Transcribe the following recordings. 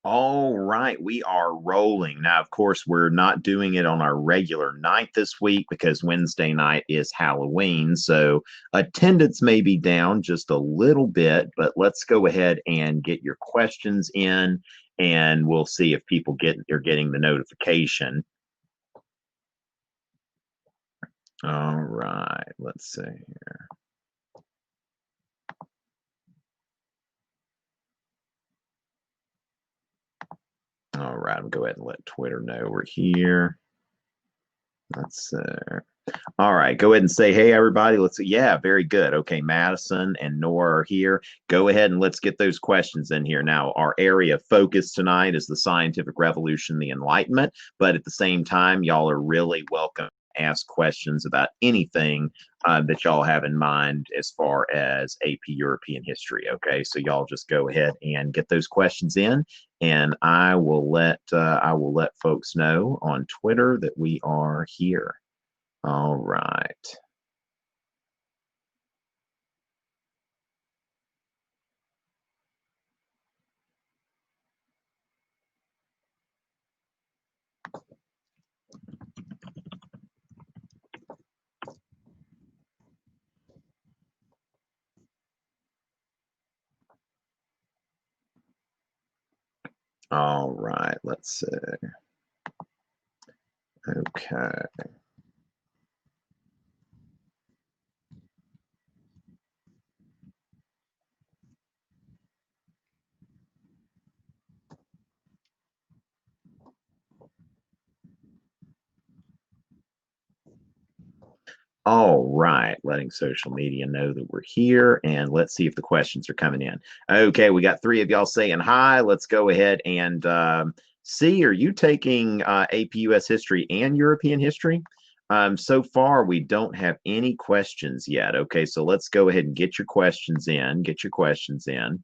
All right, we are rolling. Now, of course, we're not doing it on our regular night this week because Wednesday night is Halloween. So attendance may be down just a little bit, but let's go ahead and get your questions in and we'll see if people are getting the notification. All right, let's see here. All right, I'll go ahead and let Twitter know we're here. Let's see. All right, go ahead and say, hey, everybody. Let's see. Yeah, very good. Okay, Madison and Nora are here. Go ahead and let's get those questions in here. Now, our area of focus tonight is the scientific revolution, the Enlightenment, but at the same time, y'all are really welcome to ask questions about anything that y'all have in mind as far as AP European history. Okay, so y'all just go ahead and get those questions in, and I will let folks know on Twitter that we are here. All right. All right, let's see. Okay. All right, letting social media know that we're here, and let's see if the questions are coming in. Okay, we got three of y'all saying hi. Let's go ahead and see. Are you taking AP US history and European history? So far, we don't have any questions yet. Okay, so let's go ahead and get your questions in. Get your questions in.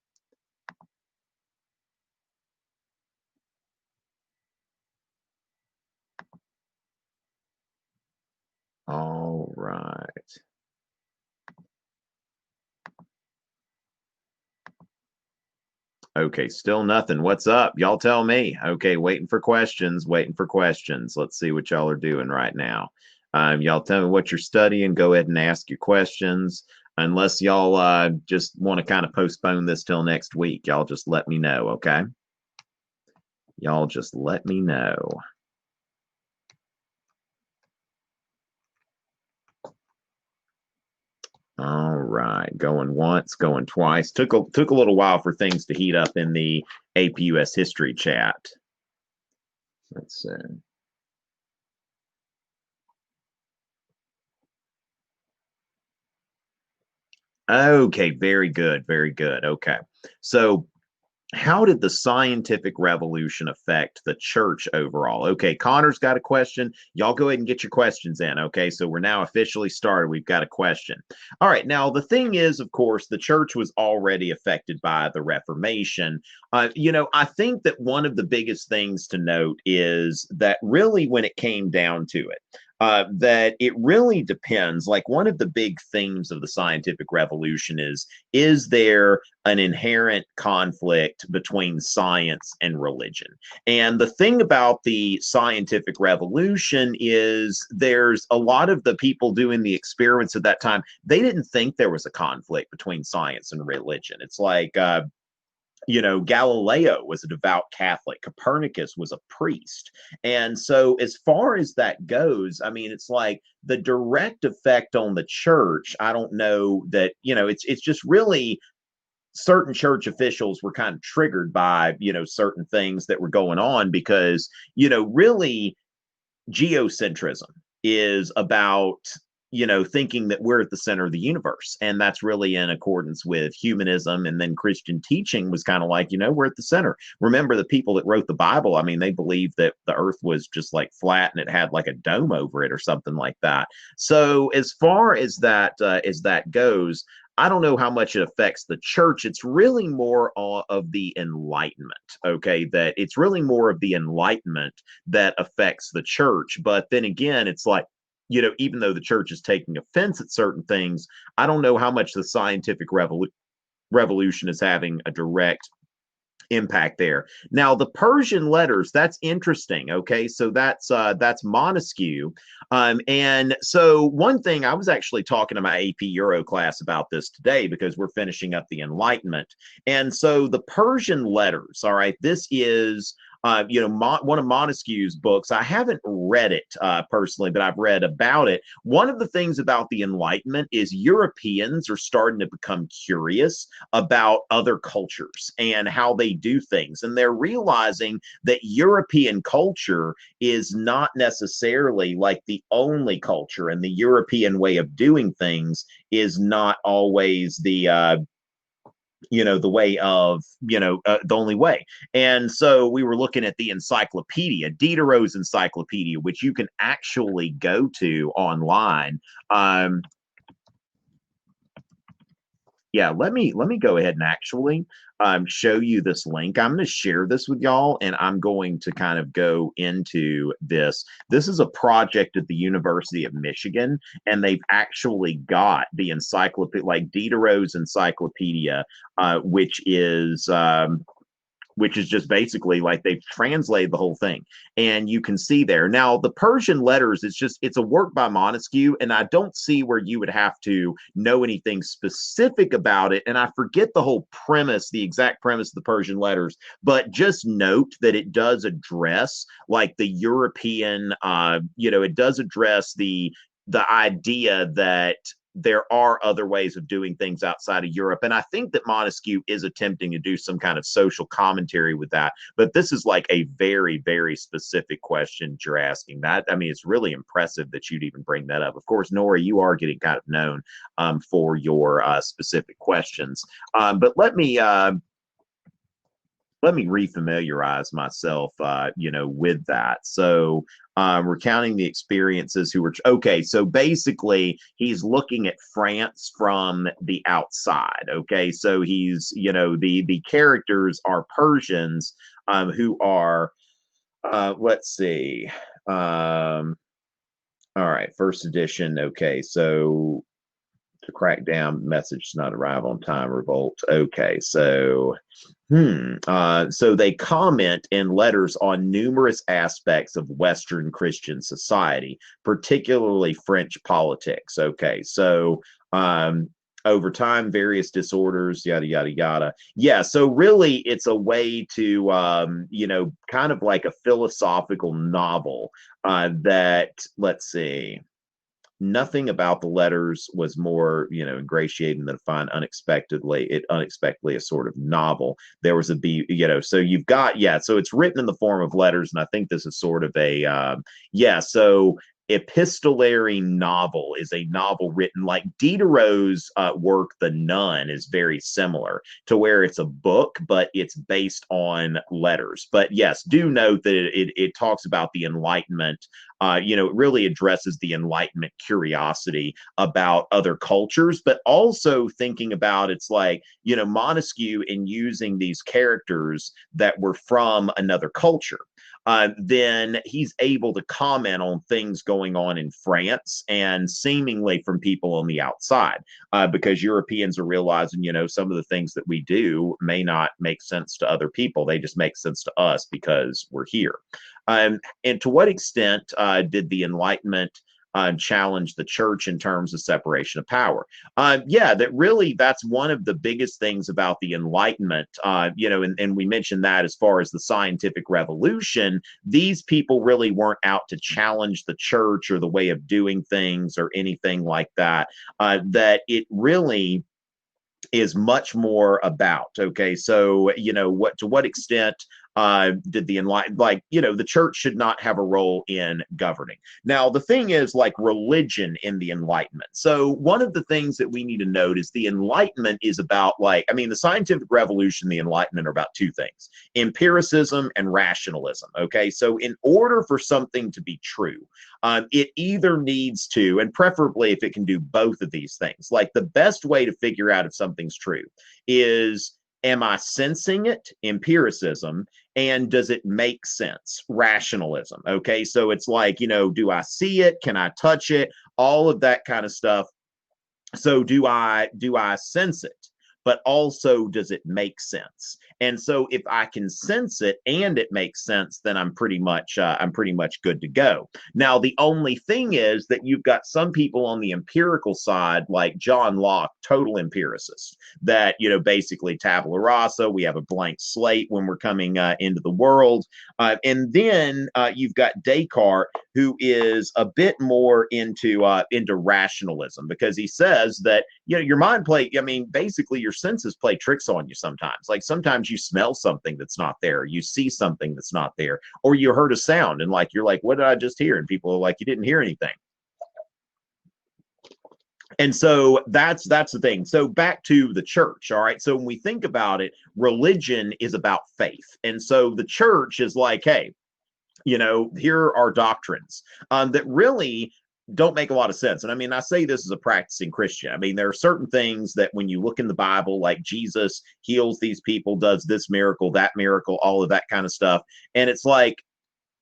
All right. Okay, still nothing. What's up? Y'all tell me. Okay, waiting for questions, waiting for questions. Let's see what y'all are doing right now. Y'all tell me what you're studying. Go ahead and ask your questions. Unless y'all just want to kind of postpone this till next week, y'all just let me know, okay? Y'all just let me know. All right, going once, going twice. Took a little while for things to heat up in the APUS history chat. Let's see. Okay, very good, very good. Okay. So how did the scientific revolution affect the church overall? Okay, Connor's got a question. Y'all go ahead and get your questions in. Okay, so we're now officially started. We've got a question. All right, now the thing is, of course, the church was already affected by the Reformation. I think that one of the biggest things to note is that really when it came down to it, that it really depends. Like one of the big themes of the scientific revolution is there an inherent conflict between science and religion? And the thing about the scientific revolution is there's a lot of the people doing the experiments at that time, they didn't think there was a conflict between science and religion. It's like, Galileo was a devout Catholic. Copernicus was a priest. And so, as far as that goes, I mean, it's like the direct effect on the church. I don't know that, it's just really certain church officials were kind of triggered by, certain things that were going on because, really geocentrism is about thinking that we're at the center of the universe, and that's really in accordance with humanism. And then Christian teaching was kind of like, we're at the center. Remember, the people that wrote the Bible, I mean, they believed that the earth was just like flat and it had like a dome over it or something like that. So as far as that goes, I don't know how much it affects the church. It's really more of the Enlightenment, okay? That it's really more of the Enlightenment that affects the church. But then again, it's like, even though the church is taking offense at certain things, I don't know how much the scientific revolution is having a direct impact there. Now, the Persian letters, that's interesting. Okay, so that's Montesquieu. And so one thing I was actually talking to my AP Euro class about this today because we're finishing up the Enlightenment. And so the Persian letters, all right, this is one of Montesquieu's books. I haven't read it personally, but I've read about it. One of the things about the Enlightenment is Europeans are starting to become curious about other cultures and how they do things. And they're realizing that European culture is not necessarily like the only culture, and the European way of doing things is not always the way of, the only way. And so we were looking at the encyclopedia, Diderot's encyclopedia, which you can actually go to online. Yeah, let me go ahead and actually show you this link. I'm going to share this with y'all, and I'm going to kind of go into this. This is a project at the University of Michigan, and they've actually got the encyclopedia, like Diderot's encyclopedia, which is just basically like they've translated the whole thing. And you can see there. Now, the Persian letters, it's a work by Montesquieu, and I don't see where you would have to know anything specific about it. And I forget the whole premise, the exact premise of the Persian letters, but just note that it does address like the European, it does address the idea that there are other ways of doing things outside of Europe. And I think that Montesquieu is attempting to do some kind of social commentary with that. But this is like a very, very specific question you're asking. That, I mean, it's really impressive that you'd even bring that up. Of course, Nora, you are getting kind of known for your specific questions. But let me refamiliarize myself, with that. So recounting the experiences who were, okay, so basically he's looking at France from the outside. Okay, so he's, the characters are Persians who are, let's see. All right, first edition. Okay, so to crack down, message does not arrive on time, revolt. Okay, so so they comment in letters on numerous aspects of Western Christian society, particularly French politics. Okay, so over time, various disorders, yada, yada, yada. Yeah, so really it's a way to, kind of like a philosophical novel that, let's see, nothing about the letters was more, ingratiating than to find unexpectedly a sort of novel. There was so you've got, so it's written in the form of letters, and I think this is sort of a, so epistolary novel is a novel written like Diderot's work, The Nun, is very similar to where it's a book, but it's based on letters. But yes, do note that it talks about the Enlightenment. It really addresses the Enlightenment curiosity about other cultures, but also thinking about it's like, Montesquieu in using these characters that were from another culture. Then he's able to comment on things going on in France and seemingly from people on the outside, because Europeans are realizing, some of the things that we do may not make sense to other people. They just make sense to us because we're here. And to what extent did the Enlightenment challenge the church in terms of separation of power? That's one of the biggest things about the Enlightenment, and we mentioned that as far as the scientific revolution, these people really weren't out to challenge the church or the way of doing things or anything like that, that it really is much more about, okay, so, to what extent did the Enlightenment, the church should not have a role in governing. Now, the thing is, like religion in the Enlightenment. So one of the things that we need to note is the Enlightenment is about the scientific revolution, the Enlightenment are about two things: empiricism and rationalism. Okay, so in order for something to be true, it either needs to, and preferably if it can do both of these things, like the best way to figure out if something's true is, am I sensing it? Empiricism. And does it make sense? Rationalism. Okay. So it's like, do I see it? Can I touch it? All of that kind of stuff. So do I sense it? but also does it make sense? And so if I can sense it and it makes sense, then I'm pretty much good to go. Now, the only thing is that you've got some people on the empirical side, like John Locke, total empiricist, that, basically tabula rasa, we have a blank slate when we're coming into the world. And then you've got Descartes, who is a bit more into rationalism, because he says that, your mind basically your senses play tricks on you sometimes. Like sometimes you smell something that's not there, you see something that's not there, or you heard a sound and you're like, what did I just hear? And people are like, you didn't hear anything. And so that's the thing. So back to the church. All right. So when we think about it, religion is about faith. And so the church is like, hey, here are doctrines that really don't make a lot of sense. And I say this as a practicing Christian. There are certain things that when you look in the Bible, like Jesus heals these people, does this miracle, that miracle, all of that kind of stuff. And it's like,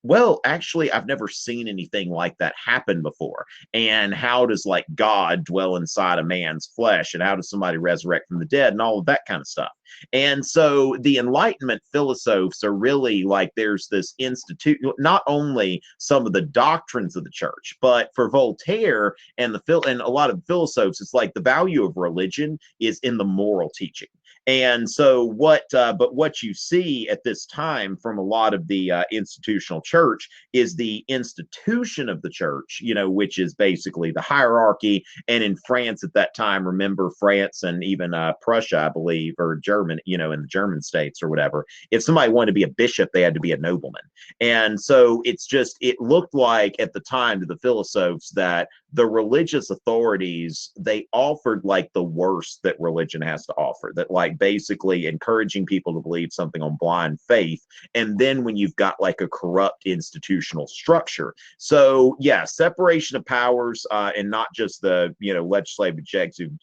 well, actually, I've never seen anything like that happen before. And how does God dwell inside a man's flesh? And how does somebody resurrect from the dead? And all of that kind of stuff. And so the Enlightenment philosophers are really there's this institute, not only some of the doctrines of the church, but for Voltaire and a lot of philosophers, it's the value of religion is in the moral teaching. And so what you see at this time from a lot of the institutional church is the institution of the church, which is basically the hierarchy. And in France at that time, remember France and even Prussia, I believe, or German, in the German states or whatever, if somebody wanted to be a bishop, they had to be a nobleman. And so it looked like at the time to the philosophers that the religious authorities, they offered the worst that religion has to offer, that basically encouraging people to believe something on blind faith. And then when you've got a corrupt institutional structure. So yeah, separation of powers, and not just the, legislative,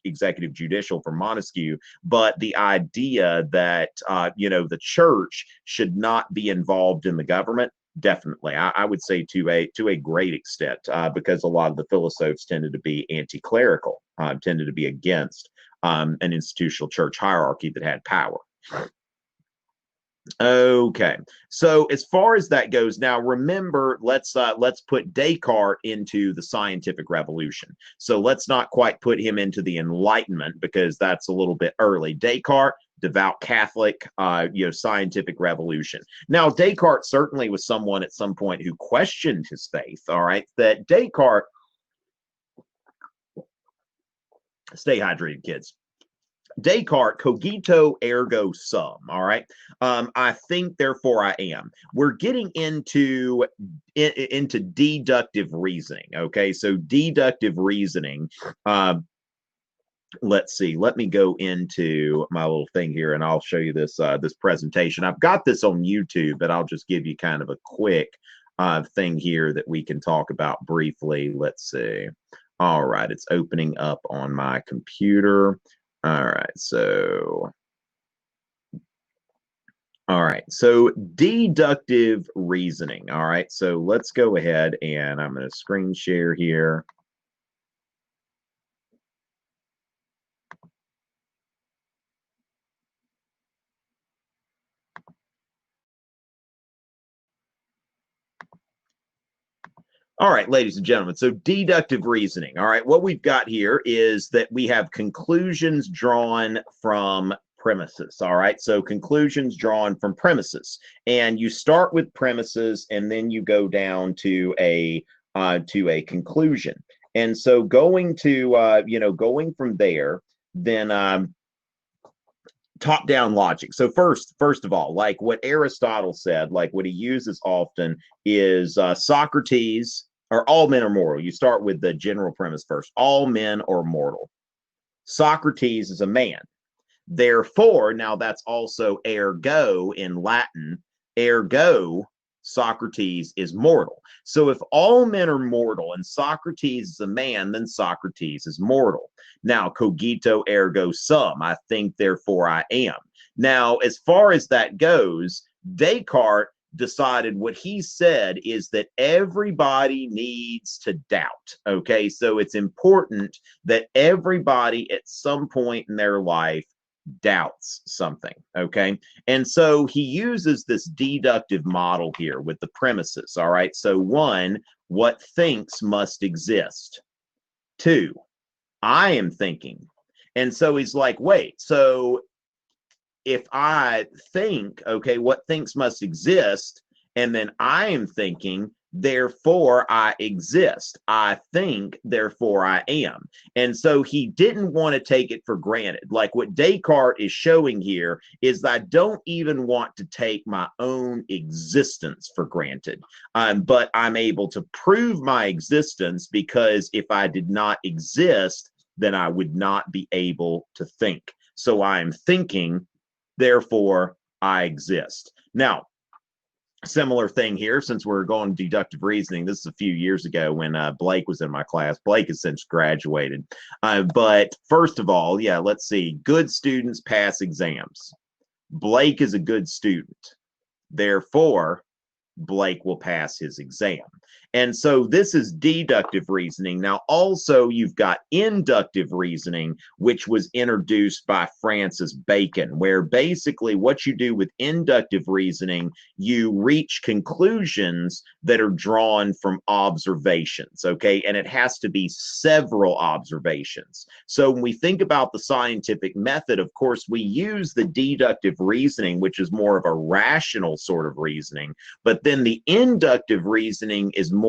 executive, judicial from Montesquieu, but the idea that, the church should not be involved in the government. Definitely, I would say to a great extent, because a lot of the philosophers tended to be anti-clerical, tended to be against an institutional church hierarchy that had power. Okay, so as far as that goes, now remember, let's put Descartes into the scientific revolution. So let's not quite put him into the Enlightenment, because that's a little bit early. Descartes, devout Catholic, scientific revolution. Now, Descartes certainly was someone at some point who questioned his faith. All right, that Descartes, stay hydrated, kids. Descartes, cogito ergo sum. All right. I think, therefore I am. We're getting into deductive reasoning. Okay. So deductive reasoning. Let's see. Let me go into my little thing here and I'll show you this presentation. I've got this on YouTube, but I'll just give you kind of a quick thing here that we can talk about briefly. Let's see. All right. It's opening up on my computer. All right, so deductive reasoning. All right, so let's go ahead and I'm going to screen share here. All right, ladies and gentlemen, so deductive reasoning. All right, what we've got here is that we have conclusions drawn from premises. All right, so conclusions drawn from premises. And you start with premises and then you go down to a conclusion. And so going going from there, then top-down logic. So first of all, what Aristotle said, what he uses often is Socrates, or all men are mortal. You start with the general premise first. All men are mortal. Socrates is a man. Therefore, now that's also ergo in Latin. Ergo, Socrates is mortal. So if all men are mortal and Socrates is a man, then Socrates is mortal. Now, cogito ergo sum, I think, therefore I am. Now, as far as that goes, Descartes decided what he said is that everybody needs to doubt. Okay, so it's important that everybody at some point in their life doubts something, okay? And so he uses this deductive model here with the premises, all right? So one, what thinks must exist. Two, I am thinking. And so he's like, wait, so if I think, okay, what thinks must exist, and then I am thinking, therefore I exist. I think, therefore I am. And so he didn't want to take it for granted. Like what Descartes is showing here is that I don't even want to take my own existence for granted, but I'm able to prove my existence, because if I did not exist, then I would not be able to think. So I'm thinking, therefore I exist. Now, similar thing here, since we're going deductive reasoning. This is a few years ago when Blake was in my class. Blake has since graduated. But first of all, yeah, let's see. Good students pass exams. Blake is a good student. Therefore, Blake will pass his exam. And so this is deductive reasoning. Now, also, you've got inductive reasoning, which was introduced by Francis Bacon, where basically what you do with inductive reasoning, you reach conclusions that are drawn from observations, okay? And it has to be several observations. So when we think about the scientific method, of course, we use the deductive reasoning, which is more of a rational sort of reasoning, but then the inductive reasoning is more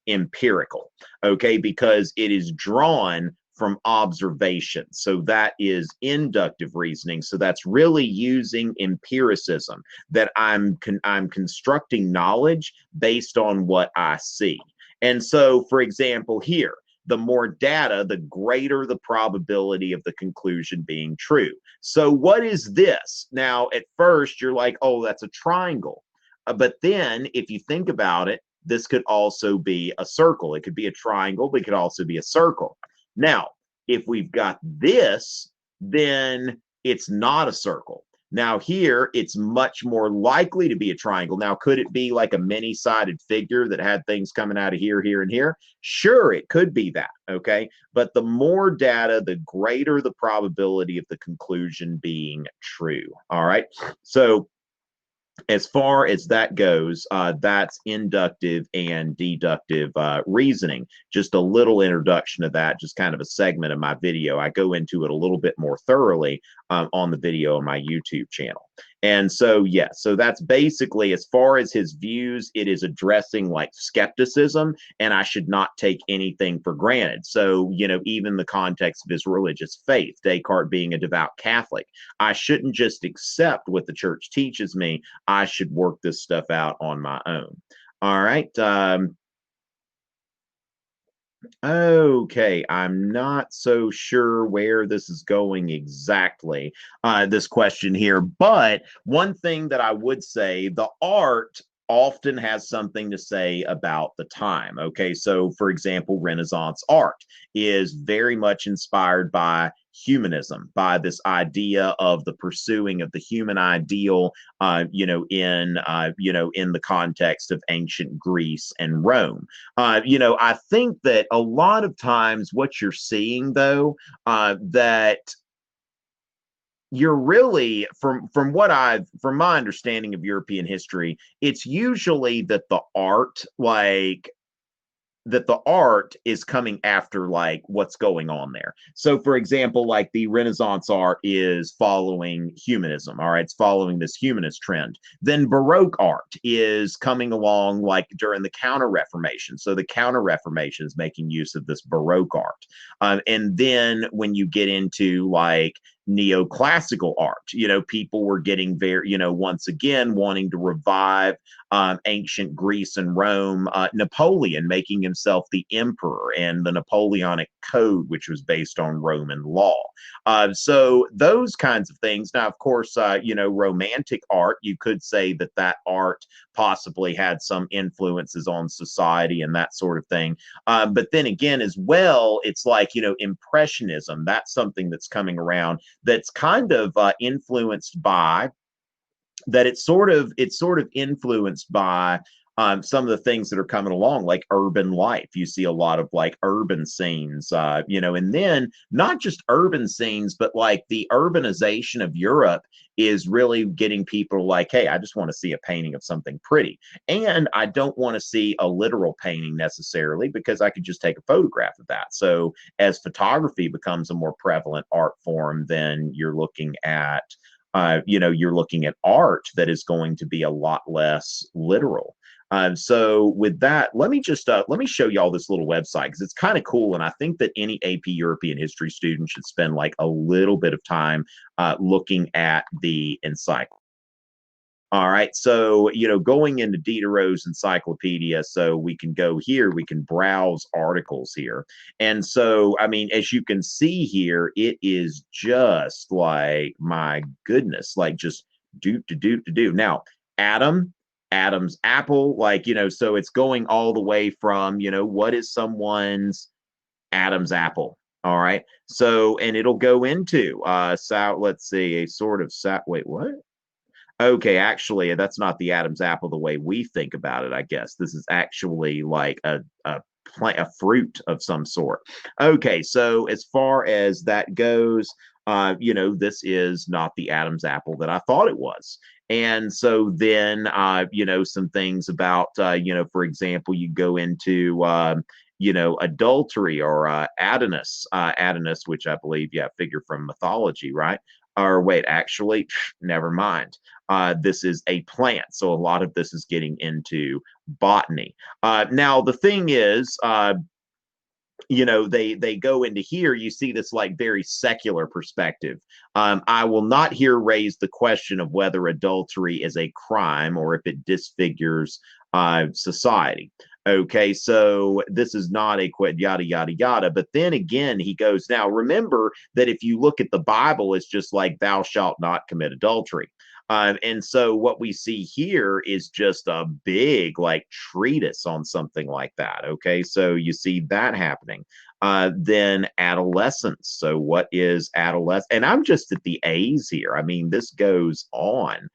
empirical, okay, because it is drawn from observation. So that is inductive reasoning. So that's really using empiricism, that I'm constructing knowledge based on what I see. And so, for example, here, the more data, the greater the probability of the conclusion being true. So what is this? Now, at first, you're like, oh, that's a triangle. But then if you think about it, this could also be a circle. It could be a triangle, but it could also be a circle. Now, if we've got this, then it's not a circle. Now here, it's much more likely to be a triangle. Now, could it be like a many-sided figure that had things coming out of here, here, and here? Sure, it could be that, okay? But the more data, the greater the probability of the conclusion being true, all right? So as far as that goes, that's inductive and deductive reasoning. Just a little introduction of that, just kind of a segment of my video. I go into it a little bit more thoroughly on the video on my YouTube channel. And so, yeah, so that's basically, as far as his views, it is addressing like skepticism, and I should not take anything for granted. So, you know, even the context of his religious faith, Descartes being a devout Catholic, I shouldn't just accept what the church teaches me. I should work this stuff out on my own. All right. Okay, I'm not so sure where this is going exactly, this question here, but one thing that I would say, the art often has something to say about the time, okay? So, for example, Renaissance art is very much inspired by humanism, by this idea of the pursuing of the human ideal, you know, in the context of ancient Greece and Rome. You know, I think that a lot of times what you're seeing, though, that you're really, from my understanding of European history, it's usually that the art is coming after like what's going on there. So for example, like the Renaissance art is following humanism, all right, it's following this humanist trend. Then Baroque art is coming along like during the Counter Reformation. So the Counter Reformation is making use of this Baroque art. And then when you get into like neoclassical art, you know, people were getting very, you know, once again wanting to revive ancient Greece and Rome, Napoleon making himself the emperor, and the Napoleonic Code, which was based on Roman law. So those kinds of things. Now, of course, you know, romantic art, you could say that that art possibly had some influences on society and that sort of thing. But then again, as well, it's like, you know, Impressionism, that's something that's coming around that's kind of influenced by, that it's sort of influenced by some of the things that are coming along, like urban life. You see a lot of like urban scenes, and then not just urban scenes, but like the urbanization of Europe is really getting people like, hey, I just want to see a painting of something pretty. And I don't want to see a literal painting necessarily because I could just take a photograph of that. So as photography becomes a more prevalent art form, then you're looking at art that is going to be a lot less literal. So with that, let me show y'all this little website because it's kind of cool, and I think that any AP European history student should spend like a little bit of time looking at the encyclopedia. All right, so going into Diderot's encyclopedia, so we can go here, we can browse articles here, and so I mean, as you can see here, it is just like my goodness, like just do. Now, Adam's apple, so it's going all the way from what is someone's Adam's apple. All right, so and it'll go into let's see, a sort of wait, what? Okay, actually, that's not the Adam's apple the way we think about it, I guess. This is actually like a plant, a fruit of some sort. Okay, so as far as that goes, this is not the Adam's apple that I thought it was. And so then, some things about, for example, you go into, adultery or Adonis, which I believe, yeah, figure from mythology, right? Or wait, actually, never mind. This is a plant. So a lot of this is getting into botany. Now, the thing is, they go into here, you see this like very secular perspective. I will not here raise the question of whether adultery is a crime or if it disfigures society. Okay, so this is not a quid, yada yada yada. But then again, he goes, now remember that if you look at the Bible, it's just like thou shalt not commit adultery. And so what we see here is just a big like treatise on something like that. Okay, so you see that happening. Then adolescence. So what is adolescence? And I'm just at the A's here. I mean, this goes on.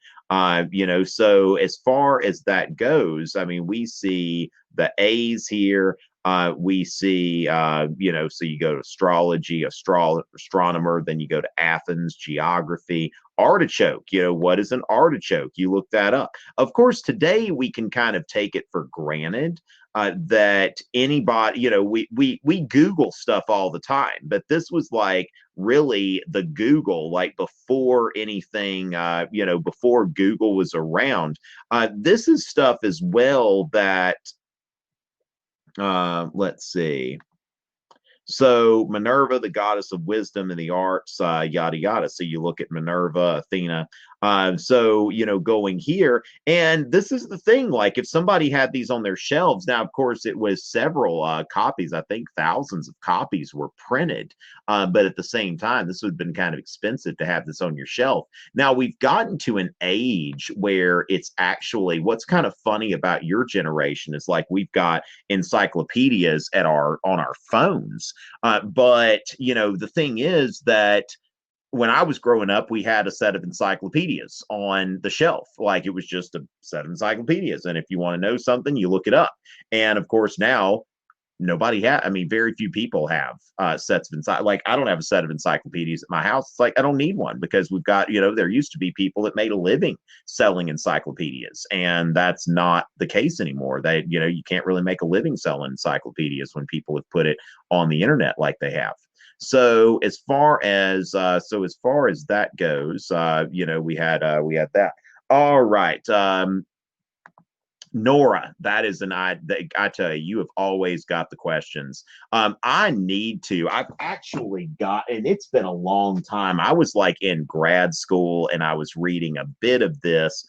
So as far as that goes, I mean, we see the A's here. We see, so you go to astrology, astronomer, then you go to Athens, geography, artichoke. What is an artichoke? You look that up. Of course, today we can kind of take it for granted that anybody, we Google stuff all the time, but this was like really the Google, like before anything, before Google was around. This is stuff as well that, let's see. So Minerva, the goddess of wisdom and the arts, yada yada. So you look at Minerva, Athena. So going here, and this is the thing. Like if somebody had these on their shelves, now of course it was several copies. I think thousands of copies were printed, but at the same time, this would have been kind of expensive to have this on your shelf. Now we've gotten to an age where it's actually what's kind of funny about your generation is like we've got encyclopedias on our phones. But the thing is that when I was growing up, we had a set of encyclopedias on the shelf. Like it was just a set of encyclopedias. And if you want to know something, you look it up. And of course, now I mean, very few people have sets of like I don't have a set of encyclopedias at my house. It's like I don't need one because we've got, there used to be people that made a living selling encyclopedias, and that's not the case anymore. You can't really make a living selling encyclopedias when people have put it on the internet like they have. So as far as that goes, we had that. All right. Nora, that is I tell you, you have always got the questions. I've actually got, and it's been a long time. I was like in grad school and I was reading a bit of this,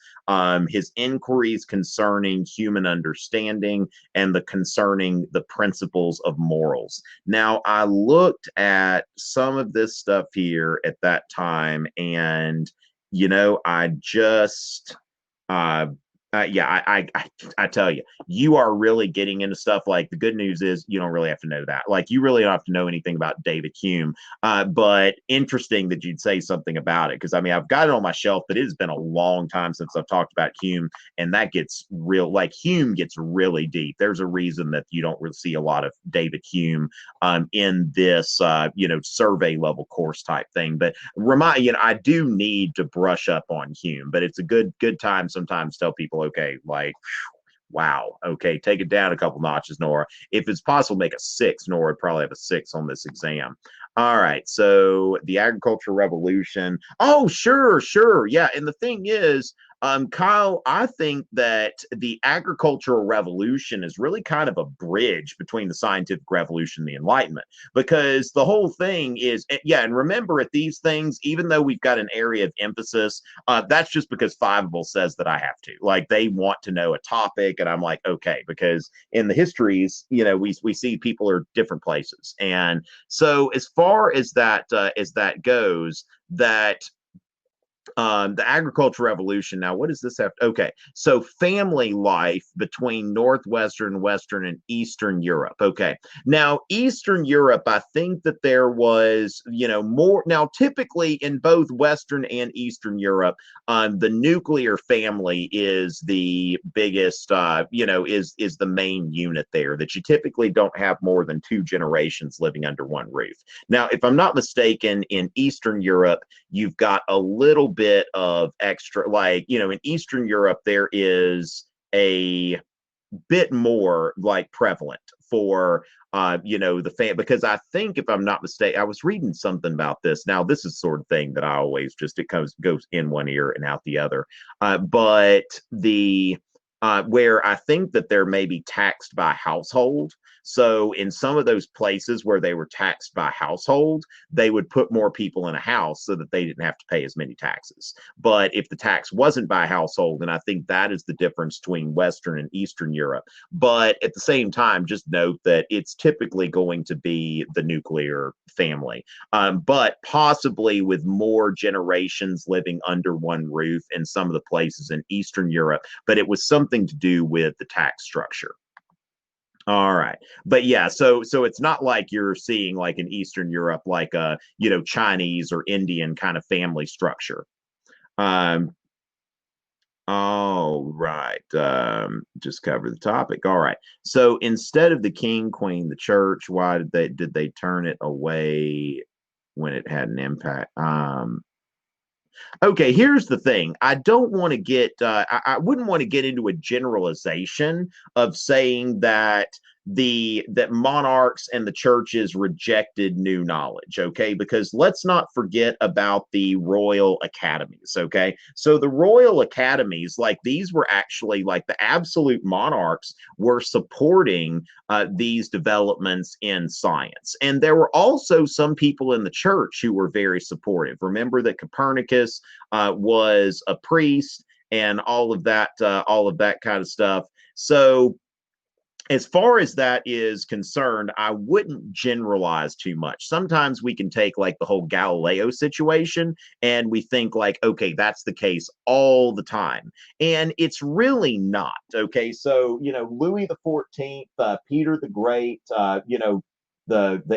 his inquiries concerning human understanding and concerning the principles of morals. Now, I looked at some of this stuff here at that time, and I just, Yeah, I tell you, you are really getting into stuff. Like the good news is you don't really have to know that. Like you really don't have to know anything about David Hume. But interesting that you'd say something about it because I mean I've got it on my shelf, but it has been a long time since I've talked about Hume, and that gets real. Like Hume gets really deep. There's a reason that you don't really see a lot of David Hume in this survey level course type thing. But I do need to brush up on Hume, but it's a good time sometimes to tell people, okay, like wow, okay, take it down a couple notches, Nora. If it's possible, make a six. Nora would probably have a six on this exam. All right, so the agricultural revolution. Oh, sure, sure. Yeah, and the thing is, Kyle, I think that the agricultural revolution is really kind of a bridge between the scientific revolution and the Enlightenment, because the whole thing is, yeah, and remember at these things, even though we've got an area of emphasis, that's just because Fiveable says that I have to. Like they want to know a topic, and I'm like, okay, because in the histories, we see people are different places, and so as far as that goes, that the agricultural revolution. Now, what does this have? Okay, so family life between northwestern, western, and eastern Europe. Okay, now Eastern Europe, I think that there was, more. Now, typically in both Western and Eastern Europe, the nuclear family is the biggest. Is the main unit there that you typically don't have more than two generations living under one roof. Now, if I'm not mistaken, in Eastern Europe, you've got a little bit of extra, like, in Eastern Europe, there is a bit more like prevalent for the fan, because I think if I'm not mistaken, I was reading something about this. Now this is sort of thing that I always just, it goes in one ear and out the other, but the where I think that they're maybe taxed by household. So in some of those places where they were taxed by household, they would put more people in a house so that they didn't have to pay as many taxes. But if the tax wasn't by household, then I think that is the difference between Western and Eastern Europe. But at the same time, just note that it's typically going to be the nuclear family, but possibly with more generations living under one roof in some of the places in Eastern Europe. But it was something to do with the tax structure. All right. But yeah, so it's not like you're seeing like in Eastern Europe, like a, Chinese or Indian kind of family structure. Um, all right. Just cover the topic. All right. So instead of the king, queen, the church, why did they turn it away when it had an impact? Okay, here's the thing. I don't want to get, I wouldn't want to get into a generalization of saying that monarchs and the churches rejected new knowledge, okay? Because let's not forget about the royal academies, okay? So the royal academies, like these were actually like the absolute monarchs were supporting these developments in science. And there were also some people in the church who were very supportive. Remember that Copernicus was a priest and all of that kind of stuff. So as far as that is concerned, I wouldn't generalize too much. Sometimes we can take like the whole Galileo situation and we think like, okay, that's the case all the time. And it's really not. Okay. So, Louis the 14th, Peter the Great, the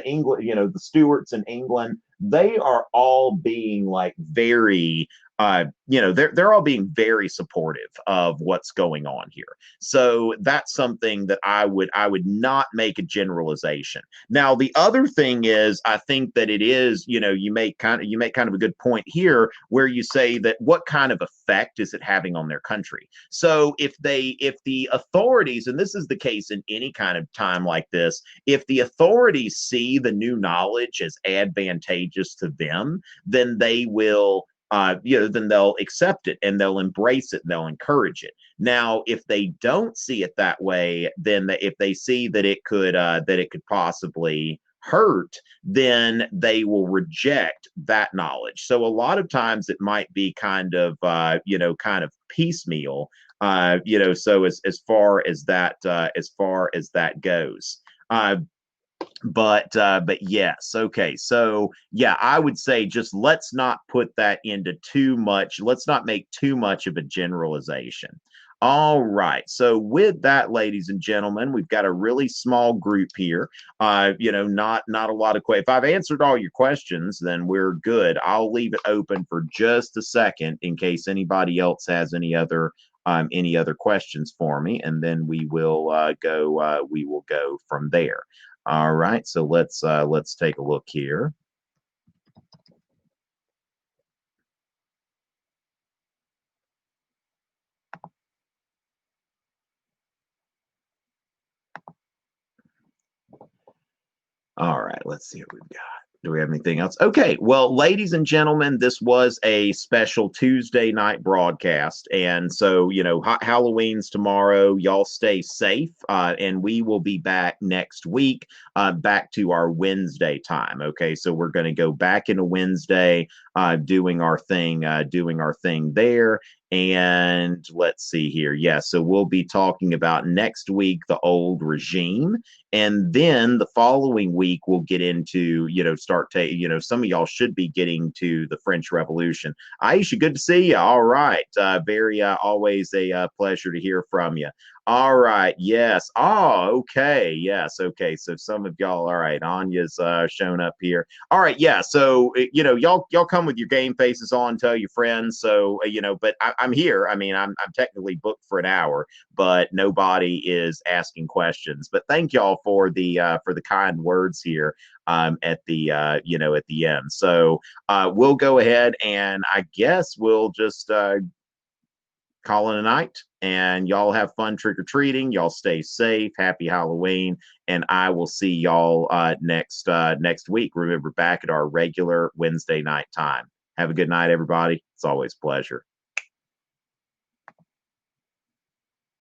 England, the Stuarts in England, they are all being like very they're all being very supportive of what's going on here. So that's something that I would not make a generalization. Now the other thing is, I think that it is, you make kind of a good point here where you say that what kind of effect is it having on their country. So if the authorities, and this is the case in any kind of time like this, if the authorities see the new knowledge as advantageous to them, then they will then they'll accept it and they'll embrace it and they'll encourage it. Now, if they don't see it that way, then if they see that it could possibly hurt, then they will reject that knowledge. So a lot of times it might be kind of kind of piecemeal. So as far as that goes. But yes, okay. So yeah, I would say just let's not put that into too much. Let's not make too much of a generalization. All right. So with that, ladies and gentlemen, we've got a really small group here. Not a lot of questions. If I've answered all your questions, then we're good. I'll leave it open for just a second in case anybody else has any other questions for me, and then we will go. We will go from there. All right, so let's take a look here. All right, let's see what we've got. Do we have anything else? Okay, well, ladies and gentlemen, this was a special Tuesday night broadcast. And so, Halloween's tomorrow. Y'all stay safe. And we will be back next week, back to our Wednesday time. Okay, so we're going to go back into Wednesday, doing our thing there. And let's see here. Yeah, so we'll be talking about next week the old regime, and then the following week we'll get into some of y'all should be getting to the French Revolution. Aisha, good to see you. All right, very always a pleasure to hear from you. All right. Yes. Oh, okay. Yes. Okay. So some of y'all, all right. Anya's shown up here. All right. Yeah. So y'all come with your game faces on, tell your friends. So but I'm here. I mean, I'm technically booked for an hour, but nobody is asking questions. But thank y'all for the kind words here at the at the end. So we'll go ahead and I guess we'll just call it a night, and y'all have fun trick-or-treating. Y'all stay safe. Happy Halloween, and I will see y'all next week. Remember, back at our regular Wednesday night time. Have a good night, everybody. It's always a pleasure.